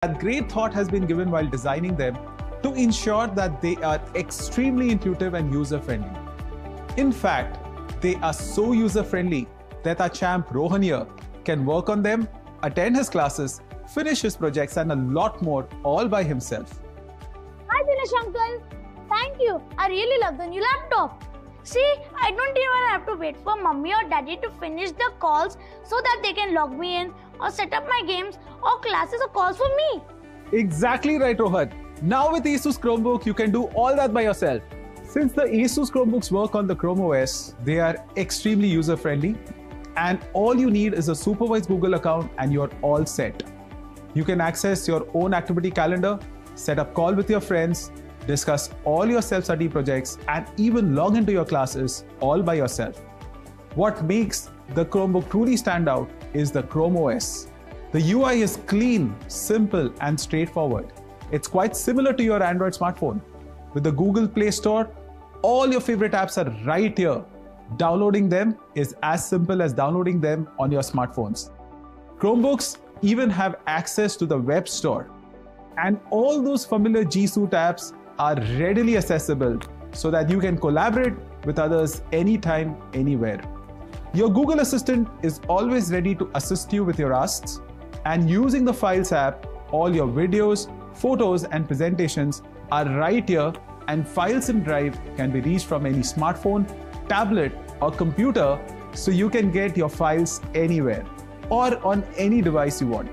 A great thought has been given while designing them to ensure that they are extremely intuitive and user-friendly. In fact, they are so user-friendly that our champ Rohan here can work on them, attend his classes, finish his projects and a lot more all by himself. Hi Dinesh uncle, thank you. I really love the new laptop. See, I don't even have to wait for mummy or daddy to finish the calls so that they can log me in or set up my games or classes or calls for me. Exactly right, Rohan. Now with Asus Chromebook, you can do all that by yourself. Since the Asus Chromebooks work on the Chrome OS, they are extremely user-friendly and all you need is a supervised Google account and you're all set. You can access your own activity calendar, set up call with your friends, discuss all your self-study projects and even log into your classes all by yourself. What makes the Chromebook truly stand out is the Chrome OS. The UI is clean, simple and straightforward. It's quite similar to your Android smartphone. With the Google Play Store, all your favorite apps are right here. Downloading them is as simple as downloading them on your smartphones. Chromebooks even have access to the web store. And all those familiar G Suite apps are readily accessible so that you can collaborate with others anytime, anywhere. Your Google Assistant is always ready to assist you with your asks, and using the Files app, all your videos, photos and presentations are right here, and files in Drive can be reached from any smartphone, tablet or computer, so you can get your files anywhere or on any device you want.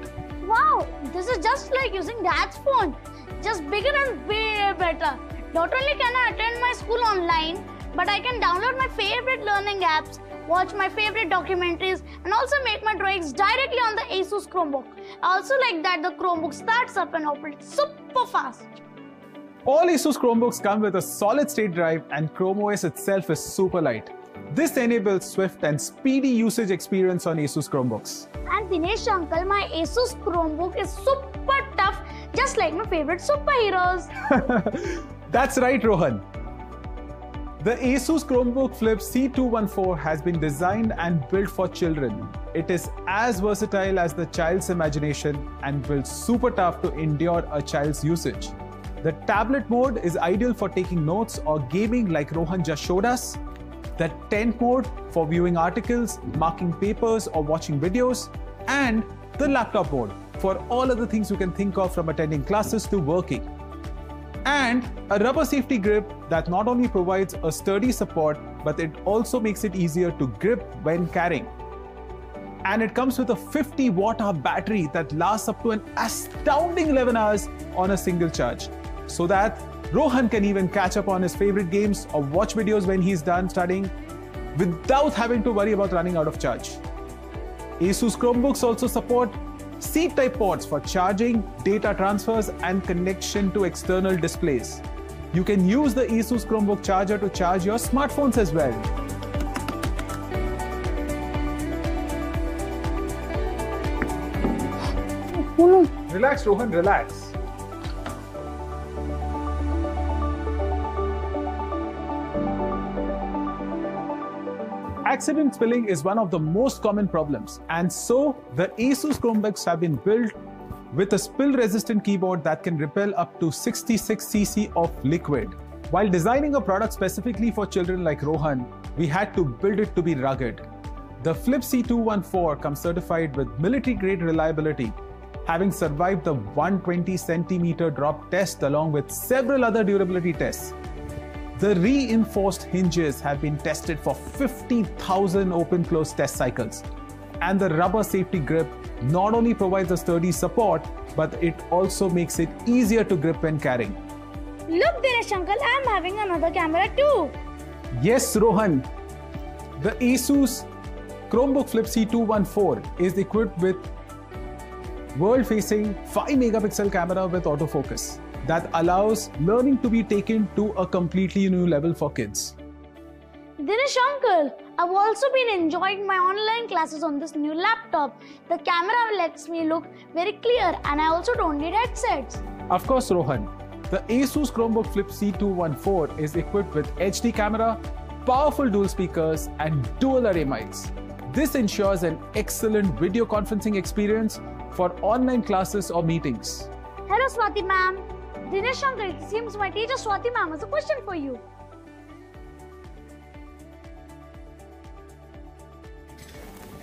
Wow, this is just like using dad's phone, just bigger and way better. Not only can I attend my school online, but I can download my favorite learning apps, watch my favorite documentaries, and also make my drawings directly on the Asus Chromebook. I also like that the Chromebook starts up and operates super fast. All Asus Chromebooks come with a solid-state drive and Chrome OS itself is super light. This enables swift and speedy usage experience on Asus Chromebooks. And Dinesh uncle, my Asus Chromebook is super tough, just like my favorite superheroes. That's right, Rohan. The Asus Chromebook Flip C214 has been designed and built for children. It is as versatile as the child's imagination and built super tough to endure a child's usage. The tablet mode is ideal for taking notes or gaming like Rohan just showed us. The tent mode for viewing articles, marking papers or watching videos. And the laptop mode for all other things you can think of from attending classes to working. And a rubber safety grip that not only provides a sturdy support, but it also makes it easier to grip when carrying. And it comes with a 50 watt-hour battery that lasts up to an astounding 11 hours on a single charge. So that Rohan can even catch up on his favorite games or watch videos when he's done studying without having to worry about running out of charge. Asus Chromebooks also support C-type ports for charging, data transfers and connection to external displays. You can use the Asus Chromebook charger to charge your smartphones as well. Relax, Rohan, relax. Accident spilling is one of the most common problems, and so the Asus Chromebooks have been built with a spill-resistant keyboard that can repel up to 66 cc of liquid. While designing a product specifically for children like Rohan, we had to build it to be rugged. The Flip C214 comes certified with military-grade reliability, having survived the 120 centimeter drop test along with several other durability tests. The reinforced hinges have been tested for 50,000 open-close test cycles. And the rubber safety grip not only provides a sturdy support, but it also makes it easier to grip when carrying. Look Dinesh uncle, I'm having another camera too. Yes, Rohan. The Asus Chromebook Flip C214 is equipped with world-facing 5 megapixel camera with autofocus that allows learning to be taken to a completely new level for kids. Dinesh uncle, I've also been enjoying my online classes on this new laptop. The camera lets me look very clear and I also don't need headsets. Of course, Rohan. The Asus Chromebook Flip C214 is equipped with HD camera, powerful dual speakers and dual array mics. This ensures an excellent video conferencing experience for online classes or meetings. Hello, Swati ma'am. Dinesh uncle, it seems my teacher Swati ma'am has a question for you.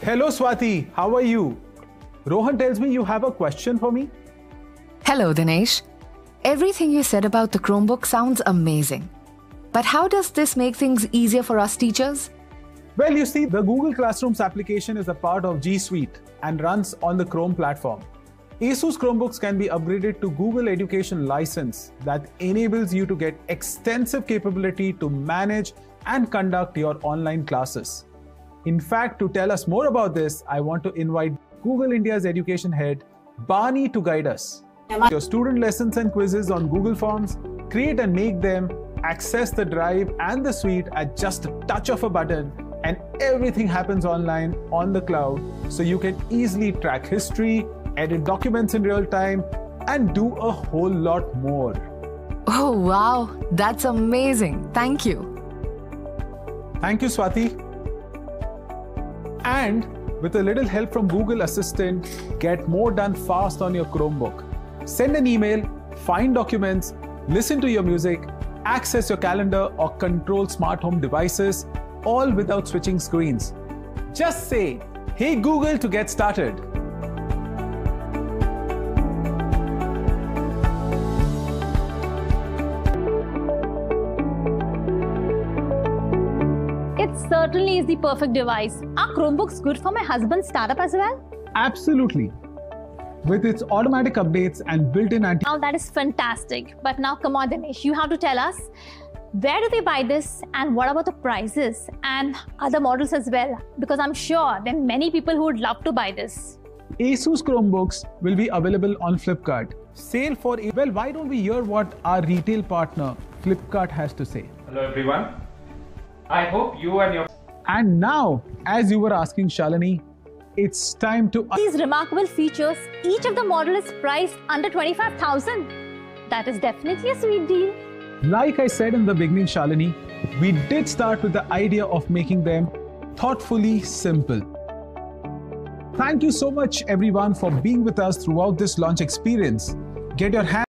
Hello, Swati. How are you? Rohan tells me you have a question for me. Hello, Dinesh. Everything you said about the Chromebook sounds amazing. But how does this make things easier for us teachers? Well, you see, the Google Classrooms application is a part of G Suite and runs on the Chrome platform. ASUS Chromebooks can be upgraded to Google Education License that enables you to get extensive capability to manage and conduct your online classes. In fact, to tell us more about this, I want to invite Google India's education head, Bani, to guide us. Your student lessons and quizzes on Google Forms, create and make them, access the Drive and the Suite at just a touch of a button, and everything happens online on the cloud, so you can easily track history, edit documents in real time, and do a whole lot more. Oh wow, that's amazing. Thank you. Thank you, Swati. And with a little help from Google Assistant, get more done fast on your Chromebook. Send an email, find documents, listen to your music, access your calendar or control smart home devices, all without switching screens. Just say, "Hey Google," to get started. It certainly is the perfect device. Are Chromebooks good for my husband's startup as well? Absolutely. With its automatic updates and built-in anti- Now that is fantastic. But now come on, Dinesh, you have to tell us, where do they buy this and what about the prices and other models as well? Because I'm sure there are many people who would love to buy this. ASUS Chromebooks will be available on Flipkart. Sale for... Well, why don't we hear what our retail partner, Flipkart, has to say? Hello everyone. I hope you and your... And now, as you were asking, Shalini, it's time to... These remarkable features, each of the model is priced under 25,000. That is definitely a sweet deal. Like I said in the beginning, Shalini, we did start with the idea of making them thoughtfully simple. Thank you so much, everyone, for being with us throughout this launch experience. Get your hands